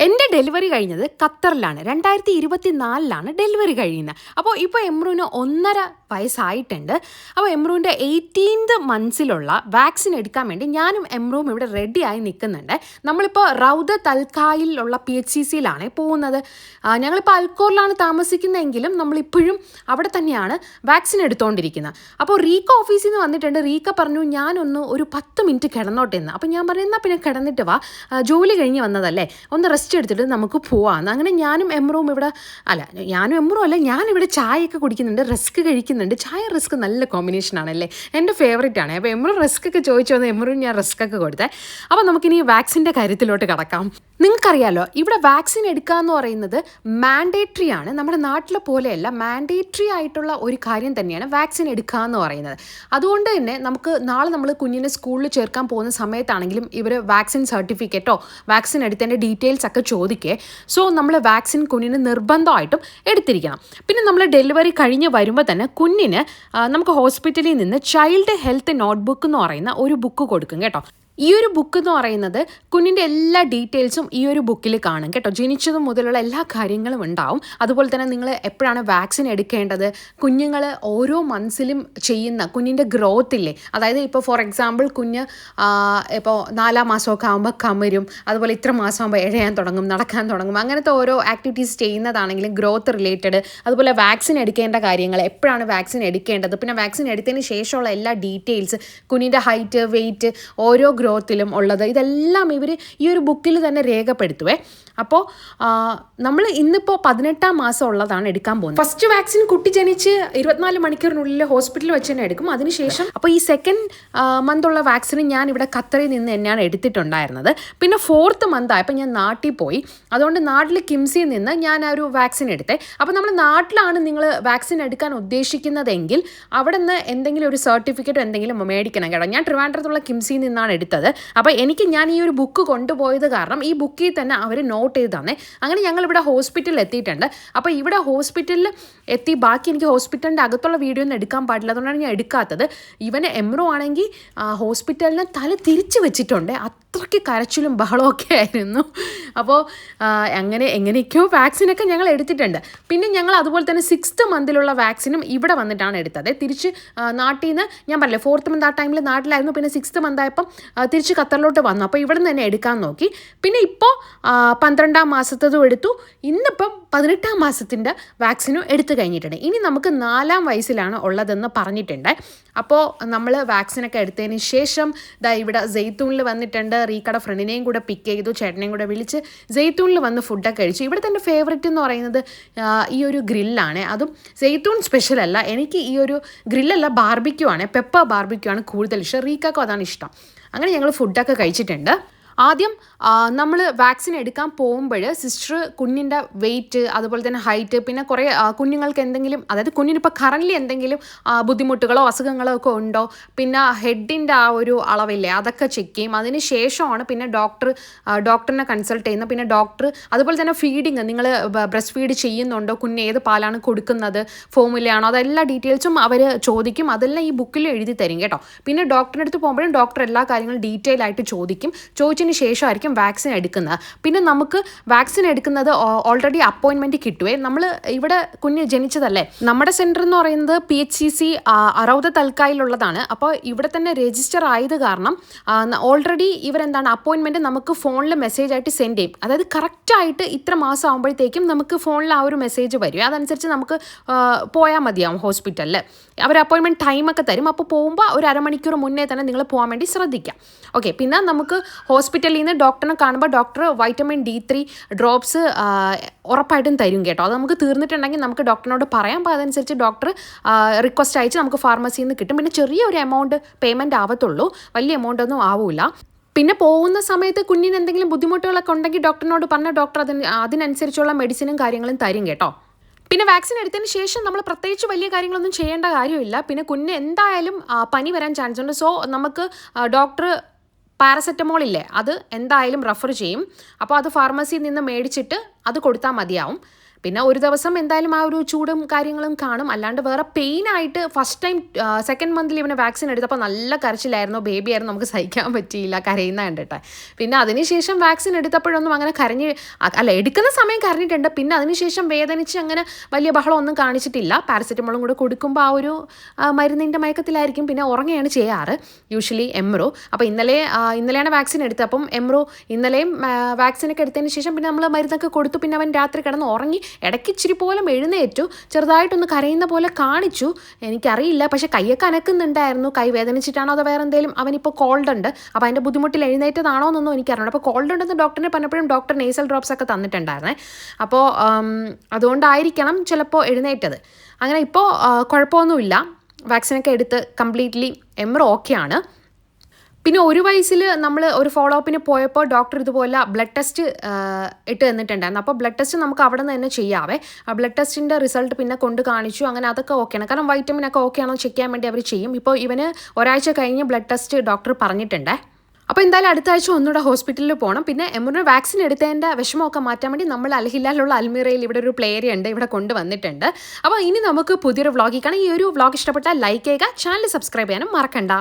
എൻ്റെ ഡെലിവറി കഴിഞ്ഞത് ഖത്തറിലാണ്. 2024 ഡെലിവറി കഴിയുന്നത്. അപ്പോൾ ഇപ്പോൾ എമ്രുവിന് 1.5 വയസ്സായിട്ടുണ്ട്. അപ്പോൾ എമ്രുവിൻ്റെ 18th മന്ത്സിലുള്ള വാക്സിൻ എടുക്കാൻ വേണ്ടി ഞാനും എമ്രുവും ഇവിടെ റെഡിയായി നിൽക്കുന്നുണ്ട്. നമ്മളിപ്പോൾ റൗദ തൽക്കായിലുള്ള PHCCയിലാണ് പോകുന്നത്. ഞങ്ങളിപ്പോൾ അൽക്കോറിലാണ് താമസിക്കുന്നതെങ്കിലും നമ്മളിപ്പോഴും അവിടെ തന്നെയാണ് വാക്സിൻ എടുത്തുകൊണ്ടിരിക്കുന്നത്. അപ്പോൾ റീക്ക ഓഫീസിൽ നിന്ന് വന്നിട്ടുണ്ട്. റീക്ക പറഞ്ഞു ഞാനൊന്ന് ഒരു 10 മിനിറ്റ് കിടന്നോട്ടെ എന്ന്. അപ്പോൾ ഞാൻ പറഞ്ഞു എന്നാൽ പിന്നെ കിടന്നിട്ട് വാ, ജോലി കഴിഞ്ഞ് വന്നതല്ലേ, ഒന്ന് റെസ്റ്റ് എടുത്തിട്ട് നമുക്ക് പോവാമെന്ന്. അങ്ങനെ ഞാനും എമ്രുവും ഇവിടെ ഞാനിവിടെ ചായയൊക്കെ കുടിക്കുന്നുണ്ട്, റസ്ക് കഴിക്കുന്നുണ്ട്. ചായ റസ്ക് നല്ല കോമ്പിനേഷനാണല്ലേ, എൻ്റെ ഫേവറേറ്റ് ആണ്. അപ്പോൾ എമ്രു റസ്ക് ഒക്കെ ചോദിച്ചു വന്ന് എമ്രുവും ഞാൻ റസ്ക് ഒക്കെ കൊടുത്തേ. അപ്പോൾ നമുക്കിനി വാക്സിൻ്റെ കാര്യത്തിലോട്ട് കടക്കാം. നിങ്ങൾക്കറിയാലോ ഇവിടെ വാക്സിൻ എടുക്കുക എന്ന് പറയുന്നത് മാൻഡേറ്ററി ആണ്. നമ്മുടെ നാട്ടിലെ പോലെയല്ല, മാൻഡേറ്ററി ആയിട്ടുള്ള ഒരു കാര്യം തന്നെയാണ് വാക്സിൻ എടുക്കുക എന്ന് പറയുന്നത്. അതുകൊണ്ട് തന്നെ നമുക്ക് നാളെ നമ്മൾ കുഞ്ഞിനെ സ്കൂളിൽ ചേർക്കാൻ പോകുന്ന സമയത്താണെങ്കിലും ഇവർ വാക്സിൻ സർട്ടിഫിക്കറ്റോ വാക്സിൻ എടുത്തതിൻ്റെ ഡീറ്റെയിൽസ് ഒക്കെ ചോദിക്കേ. സോ നമ്മൾ വാക്സിൻ കുഞ്ഞിന് നിർബന്ധമായിട്ടും എടുത്തിരിക്കണം. പിന്നെ നമ്മൾ ഡെലിവറി കഴിഞ്ഞ് വരുമ്പോൾ തന്നെ കുഞ്ഞിന് നമുക്ക് ഹോസ്പിറ്റലിൽ നിന്ന് ചൈൽഡ് ഹെൽത്ത് നോട്ട്ബുക്ക് എന്ന് പറയുന്ന ഒരു ബുക്ക് കൊടുക്കും കേട്ടോ. ഈ ഒരു ബുക്ക് എന്ന് പറയുന്നത് കുഞ്ഞിൻ്റെ എല്ലാ ഡീറ്റെയിൽസും ഈ ഒരു ബുക്കിൽ കാണും കേട്ടോ. ജനിച്ചത് മുതലുള്ള എല്ലാ കാര്യങ്ങളും ഉണ്ടാവും. അതുപോലെ തന്നെ നിങ്ങൾ എപ്പോഴാണ് വാക്സിൻ എടുക്കേണ്ടത്, കുഞ്ഞുങ്ങൾ ഓരോ മന്ത്സിലും ചെയ്യുന്ന കുഞ്ഞിൻ്റെ ഗ്രോത്തില്ലേ, അതായത് ഇപ്പോൾ ഫോർ എക്സാമ്പിൾ കുഞ്ഞ് ഇപ്പോൾ 4 മാസമൊക്കെ ആകുമ്പോൾ കമരും, അതുപോലെ ഇത്ര മാസമാകുമ്പോൾ ഇഴയാൻ തുടങ്ങും, നടക്കാൻ തുടങ്ങും, അങ്ങനത്തെ ഓരോ ആക്ടിവിറ്റീസ് ചെയ്യുന്നതാണെങ്കിലും ഗ്രോത്ത് റിലേറ്റഡ്, അതുപോലെ വാക്സിൻ എടുക്കേണ്ട കാര്യങ്ങൾ, എപ്പോഴാണ് വാക്സിൻ എടുക്കേണ്ടത്, പിന്നെ വാക്സിൻ എടുത്തതിന് ശേഷമുള്ള എല്ലാ ഡീറ്റെയിൽസ്, കുഞ്ഞിൻ്റെ ഹൈറ്റ്, വെയിറ്റ്, ഓരോ ഗ്രോത്തിലും ഉള്ളത്, ഇതെല്ലാം ഇവർ ഈ ഒരു ബുക്കിൽ തന്നെ രേഖപ്പെടുത്തുവേ. അപ്പോൾ നമ്മൾ ഇന്നിപ്പോൾ 18ാം മാസം ഉള്ളതാണ് എടുക്കാൻ പോകുന്നത്. ഫസ്റ്റ് വാക്സിൻ കുട്ടി ജനിച്ച് 24 മണിക്കൂറിനുള്ളിൽ ഹോസ്പിറ്റലിൽ വെച്ച് തന്നെ എടുക്കും. അതിനുശേഷം അപ്പോൾ ഈ 2nd മന്ത് ഉള്ള വാക്സിൻ ഞാൻ ഇവിടെ ഖത്തറിൽ നിന്ന് തന്നെയാണ് എടുത്തിട്ടുണ്ടായിരുന്നത്. പിന്നെ 4th മന്ത് ആയപ്പോൾ ഞാൻ നാട്ടിൽ പോയി. അതുകൊണ്ട് നാട്ടിൽ കിംസിയിൽ നിന്ന് ഞാൻ ആ ഒരു വാക്സിൻ എടുത്തേ. അപ്പോൾ നമ്മൾ നാട്ടിലാണ് നിങ്ങൾ വാക്സിൻ എടുക്കാൻ ഉദ്ദേശിക്കുന്നതെങ്കിൽ അവിടെ നിന്ന് എന്തെങ്കിലും ഒരു സർട്ടിഫിക്കറ്റോ എന്തെങ്കിലും മേടിക്കണം കേട്ടോ. ഞാൻ ട്രിവാൻഡ്രത്തുള്ള കിംസിയിൽ നിന്നാണ് എടുത്തത്. അപ്പോൾ ഞാൻ ഈ ഒരു ബുക്ക് കൊണ്ടുപോയത് കാരണം ഈ ബുക്കിൽ തന്നെ അവർ നോട്ട് ചെയ്ത് തന്നെ. അങ്ങനെ ഞങ്ങളിവിടെ ഹോസ്പിറ്റലിൽ എത്തിയിട്ടുണ്ട്. അപ്പോൾ ഇവിടെ ഹോസ്പിറ്റലിൽ എത്തി ബാക്കി എനിക്ക് ഹോസ്പിറ്റലിൻ്റെ അകത്തുള്ള വീഡിയോ ഒന്നും എടുക്കാൻ പാടില്ല, അതുകൊണ്ടാണ് ഞാൻ എടുക്കാത്തത്. ഇവന് എമ്രോ ആണെങ്കിൽ ഹോസ്പിറ്റലിന് തല തിരിച്ച് വെച്ചിട്ടുണ്ട്. അത്രയ്ക്ക് കരച്ചിലും ബഹളമൊക്കെ ആയിരുന്നു. അപ്പോൾ എങ്ങനെയൊക്കെയോ വാക്സിനൊക്കെ ഞങ്ങൾ എടുത്തിട്ടുണ്ട്. പിന്നെ ഞങ്ങൾ അതുപോലെ തന്നെ 6th മന്തിലുള്ള വാക്സിനും ഇവിടെ വന്നിട്ടാണ് എടുത്തത്. തിരിച്ച് നാട്ടിൽ നിന്ന് ഞാൻ പറഞ്ഞില്ലേ 4th മന്ത് ആ ടൈമിൽ നാട്ടിലായിരുന്നു. പിന്നെ 6th മന്ത് ആയപ്പം തിരിച്ച് ഖത്തറിലോട്ട് വന്നു. അപ്പോൾ ഇവിടെ നിന്ന് തന്നെ എടുക്കാൻ നോക്കി. പിന്നെ ഇപ്പോൾ 12ാം മാസത്തതും എടുത്തു. ഇന്നിപ്പം 18ാം മാസത്തിൻ്റെ വാക്സിനും എടുത്തു കഴിഞ്ഞിട്ടുണ്ട്. ഇനി നമുക്ക് 4ാം വയസ്സിലാണ് ഉള്ളതെന്ന് പറഞ്ഞിട്ടുണ്ട്. അപ്പോൾ നമ്മൾ വാക്സിനൊക്കെ എടുത്തതിന് ശേഷം ഇവിടെ സെയ്ത്തൂണിൽ വന്നിട്ടുണ്ട്. റീക്കയുടെ ഫ്രണ്ടിനെയും കൂടെ പിക്ക് ചെയ്തു, ചേട്ടനെയും കൂടെ വിളിച്ച് സെയ്ത്തൂണിൽ വന്ന് ഫുഡൊക്കെ കഴിച്ചു. ഇവിടുത്തെ എൻ്റെ ഫേവറേറ്റ് എന്ന് പറയുന്നത് ഈ ഒരു ഗ്രില്ലാണ്. അതും സെയ്ത്തൂൺ സ്പെഷ്യലല്ല, എനിക്ക് ഈ ഒരു ഗ്രില്ലല്ല, ബാർബിക്യൂ ആണ്, പെപ്പർ ബാർബിക്യൂ ആണ് കൂടുതൽ ഇഷ്ടം. റീക്കക്കും അതാണ് ഇഷ്ടം. അങ്ങനെ ഞങ്ങൾ ഫുഡൊക്കെ കഴിച്ചിട്ടുണ്ട്. ആദ്യം നമ്മൾ വാക്സിൻ എടുക്കാൻ പോകുമ്പോൾ സിസ്റ്റർ കുഞ്ഞിൻ്റെ വെയിറ്റ്, അതുപോലെ തന്നെ ഹൈറ്റ്, പിന്നെ കുറേ കുഞ്ഞുങ്ങൾക്ക് എന്തെങ്കിലും, അതായത് കുഞ്ഞിനിപ്പോൾ കറൻ്റ്ലി എന്തെങ്കിലും ബുദ്ധിമുട്ടുകളോ അസുഖങ്ങളോ ഒക്കെ ഉണ്ടോ, പിന്നെ ഹെഡിൻ്റെ ആ ഒരു അളവില്ലേ അതൊക്കെ ചെക്ക് ചെയ്യും. അതിന് ശേഷമാണ് പിന്നെ ഡോക്ടറിനെ കൺസൾട്ട് ചെയ്യുന്നത്. പിന്നെ ഡോക്ടർ അതുപോലെ തന്നെ ഫീഡിങ്, നിങ്ങൾ ബ്രസ്റ്റ് ഫീഡ് ചെയ്യുന്നുണ്ടോ, കുഞ്ഞ് ഏത് പാലാണ് കൊടുക്കുന്നത്, ഫോമുലയാണോ, അതെല്ലാ ഡീറ്റെയിൽസും അവർ ചോദിക്കും. അതെല്ലാം ഈ ബുക്കിൽ എഴുതി തരും കേട്ടോ. പിന്നെ ഡോക്ടറിൻ്റെ അടുത്ത് പോകുമ്പോഴും ഡോക്ടർ എല്ലാ കാര്യങ്ങളും ഡീറ്റെയിൽ ആയിട്ട് ചോദിച്ചതിന് ശേഷമായിരിക്കും വാക്സിൻ എടുക്കുന്നത്. പിന്നെ നമുക്ക് വാക്സിൻ എടുക്കുന്നത് ഓൾറെഡി അപ്പോയിൻമെൻറ്റ് കിട്ടുവേ. നമ്മൾ ഇവിടെ കുഞ്ഞ് ജനിച്ചതല്ലേ, നമ്മുടെ സെൻറ്റർ എന്ന് പറയുന്നത് PHCC റൗദ തൽക്കായിലുള്ളതാണ്. അപ്പോൾ ഇവിടെ തന്നെ രജിസ്റ്റർ ആയത് കാരണം ഓൾറെഡി ഇവരെന്താണ് അപ്പോയിൻമെൻറ്റ് നമുക്ക് ഫോണിൽ മെസ്സേജ് ആയിട്ട് സെൻഡ് ചെയ്യും. അതായത് കറക്റ്റായിട്ട് ഇത്ര മാസം ആകുമ്പോഴത്തേക്കും നമുക്ക് ഫോണിൽ ആ ഒരു മെസ്സേജ് വരും. അതനുസരിച്ച് നമുക്ക് പോയാൽ മതിയാവും ഹോസ്പിറ്റലിൽ. അവർ അപ്പോയിൻമെൻറ്റ് ടൈമൊക്കെ തരും. അപ്പോൾ പോകുമ്പോൾ ഒരു അരമണിക്കൂർ മുന്നേ തന്നെ നിങ്ങൾ പോകാൻ വേണ്ടി ശ്രദ്ധിക്കാം. ഓക്കെ. പിന്നെ നമുക്ക് ഹോസ്പിറ്റലിൽ നിന്ന് ഡോക്ടറിനെ കാണുമ്പോൾ ഡോക്ടർ വൈറ്റമിൻ D3 ഡ്രോപ്സ് ഉറപ്പായിട്ടും തരും കേട്ടോ. അത് നമുക്ക് തീർന്നിട്ടുണ്ടെങ്കിൽ നമുക്ക് ഡോക്ടറിനോട് പറയാം. അപ്പോൾ അതനുസരിച്ച് ഡോക്ടർ റിക്വസ്റ്റ് അയച്ച് നമുക്ക് ഫാർമസിയിൽ നിന്ന് കിട്ടും. പിന്നെ ചെറിയൊരു എമൗണ്ട് പേയ്മെൻറ്റ് ആവത്തുള്ളൂ, വലിയ എമൗണ്ട് ഒന്നും ആവില്ല. പിന്നെ പോകുന്ന സമയത്ത് കുഞ്ഞിന് എന്തെങ്കിലും ബുദ്ധിമുട്ടുകളൊക്കെ ഉണ്ടെങ്കിൽ ഡോക്ടറിനോട് പറഞ്ഞാൽ ഡോക്ടർ അതിനനുസരിച്ചുള്ള മെഡിസിനും കാര്യങ്ങളും തരും കേട്ടോ. പിന്നെ വാക്സിൻ എടുത്തതിന് ശേഷം നമ്മൾ പ്രത്യേകിച്ച് വലിയ കാര്യങ്ങളൊന്നും ചെയ്യേണ്ട കാര്യമില്ല. പിന്നെ കുഞ്ഞ് എന്തായാലും പനി വരാൻ ചാൻസ് ഉണ്ട്. സോ നമുക്ക് ഡോക്ടർ പാരസെറ്റമോൾ ഇല്ലേ അത് എന്തായാലും റെഫർ ചെയ്യും. അപ്പോൾ അത് ഫാർമസിയിൽ നിന്ന് മേടിച്ചിട്ട് അത് കൊടുത്താൽ മതിയാവും. പിന്നെ ഒരു ദിവസം എന്തായാലും ആ ഒരു ചൂടും കാര്യങ്ങളും കാണും. അല്ലാണ്ട് വേറെ പെയിനായിട്ട് ഫസ്റ്റ് ടൈം സെക്കൻഡ് മന്തിൽ ഇവനെ വാക്സിൻ എടുത്തപ്പോൾ നല്ല കരച്ചിലായിരുന്നു, ബേബി ആയിരുന്നു, നമുക്ക് സഹിക്കാൻ പറ്റിയില്ല കരയുന്ന കണ്ടിട്ട്. പിന്നെ അതിനുശേഷം വാക്സിൻ എടുത്തപ്പോഴൊന്നും അങ്ങനെ എടുക്കുന്ന സമയം കരഞ്ഞിട്ടുണ്ട്. പിന്നെ അതിനുശേഷം വേദനിച്ച് അങ്ങനെ വലിയ ബഹളം ഒന്നും കാണിച്ചിട്ടില്ല. പാരസെറ്റമോളും കൂടെ കൊടുക്കുമ്പോൾ ആ ഒരു മരുന്നിൻ്റെ മയക്കത്തിലായിരിക്കും. പിന്നെ ഉറങ്ങുകയാണ് ചെയ്യാറ് യൂഷ്വലി എമ്രു. അപ്പോൾ ഇന്നലെയാണ് വാക്സിൻ എടുത്തത്. അപ്പം എമ്രു ഇന്നലെയും വാക്സിനൊക്കെ എടുത്തതിന് ശേഷം പിന്നെ നമ്മൾ മരുന്നൊക്കെ കൊടുത്തു. പിന്നെ അവൻ രാത്രി കിടന്ന് ഉറങ്ങി. ഇടയ്ക്ക് ഇച്ചിരി പോലും എഴുന്നേറ്റു, ചെറുതായിട്ടൊന്ന് കരയുന്ന പോലെ കാണിച്ചു. എനിക്കറിയില്ല, പക്ഷേ കൈയൊക്കെ അനക്കുന്നുണ്ടായിരുന്നു. കൈ വേദനിച്ചിട്ടാണോ അതോ വേറെ എന്തെങ്കിലും, അവനിപ്പോൾ കോൾഡ് ഉണ്ട്, അപ്പോൾ അതിൻ്റെ ബുദ്ധിമുട്ടിൽ എഴുന്നേറ്റതാണോ എന്നൊന്നും എനിക്കറിയണം. അപ്പോൾ കോൾഡ് ഉണ്ടെന്ന് ഡോക്ടറിനെ പറഞ്ഞപ്പോഴും ഡോക്ടർ നേസൽ ഡ്രോപ്സ് ഒക്കെ തന്നിട്ടുണ്ടായിരുന്നേ. അപ്പോൾ അതുകൊണ്ടായിരിക്കണം ചിലപ്പോൾ എഴുന്നേറ്റത്. അങ്ങനെ ഇപ്പോൾ കുഴപ്പമൊന്നുമില്ല. വാക്സിനൊക്കെ എടുത്ത് കംപ്ലീറ്റ്ലി എമ്രു ഓക്കെയാണ്. പിന്നെ 1 വയസ്സിൽ നമ്മൾ ഒരു ഫോളോ അപ്പിന് പോയപ്പോൾ ഡോക്ടർ ഇതുപോലെ ബ്ലഡ് ടെസ്റ്റ് ഇട്ട് തന്നിട്ടുണ്ടായിരുന്നു. അപ്പോൾ ബ്ലഡ് ടെസ്റ്റ് നമുക്ക് അവിടെ നിന്ന് തന്നെ ചെയ്യാവേ. ആ ബ്ലഡ് ടെസ്റ്റിൻ്റെ റിസൾട്ട് പിന്നെ കൊണ്ട് കാണിച്ചു. അങ്ങനെ അതൊക്കെ ഓക്കെയാണ്. കാരണം വൈറ്റമിൻ ഒക്കെ ഓക്കെ ആണോ ചെക്ക് ചെയ്യാൻ വേണ്ടി അവർ ചെയ്യും. ഇപ്പോൾ ഇവന് ഒരാഴ്ച കഴിഞ്ഞ് ബ്ലഡ് ടെസ്റ്റ് ഡോക്ടർ പറഞ്ഞിട്ടുണ്ടേ. അപ്പോൾ എന്തായാലും അടുത്ത ആഴ്ച ഒന്നുകൂടെ ഹോസ്പിറ്റലിൽ പോകണം. പിന്നെ എമ്മുറിന് വാക്സിൻ എടുത്തതിൻ്റെ വിഷമമൊക്കെ മാറ്റാൻ വേണ്ടി നമ്മൾ അൽഹിലാലുള്ള അൽമീറയിൽ ഇവിടെ ഒരു പ്ലേ ഏരിയ ഉണ്ട്, ഇവിടെ കൊണ്ടുവന്നിട്ടുണ്ട്. അപ്പോൾ ഇനി നമുക്ക് പുതിയൊരു വ്ളോഗിൽ കാണാം. ഈ ഒരു വ്ളോഗ് ഇഷ്ടപ്പെട്ടാൽ ലൈക്ക് ചെയ്യുക, ചാനൽ സബ്സ്ക്രൈബ് ചെയ്യാനും മറക്കണ്ട.